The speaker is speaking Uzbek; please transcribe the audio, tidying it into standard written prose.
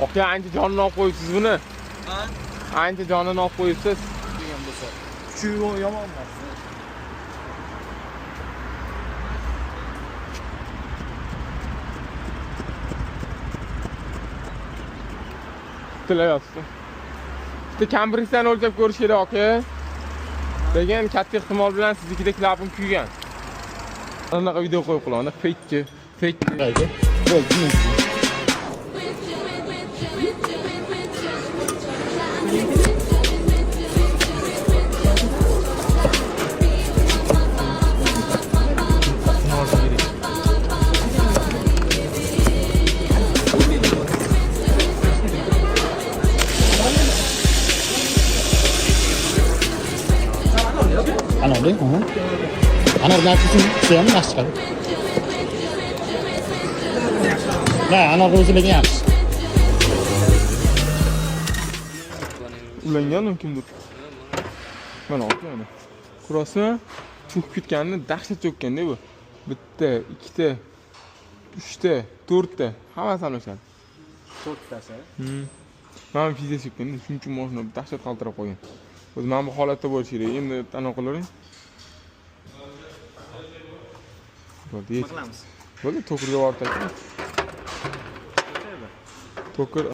Aka ancha jonini olib qo'yibsiz buni. Ha? Ancha jonini olib qo'yibsiz. Degan bo'lsa. Kuchi yomon emas. Tilayapsiz. Bitta kambiringdan o'lchab ko'rish kerak aka. Degan katta ehtimol bilan siznikida klapim kuygan. Anaqa video qo'yib qo'yinglar. Fake. Anorda, Anor narxisi ham yaxshi chiqadi. Na, anor o'zi lekin yaxshi. Ulangan kimdir? Mana aka. Ko'rasizmi? Cho'kib ketganini dahshat cho'kkanda bu. Bitta, ikkita, uchta, to'rtta, hammasi almashadi. 4 tasi. Mana fiziy cho'kkanda shuning uchun mashina dahshat qaltirab qo'ygan. O'zi mana bu holatda bo'lishi kerak. Endi anaqa qilaring. Bo'ldi. Qilamiz. Bo'ldi, to'kirga borib tashlang. To'kir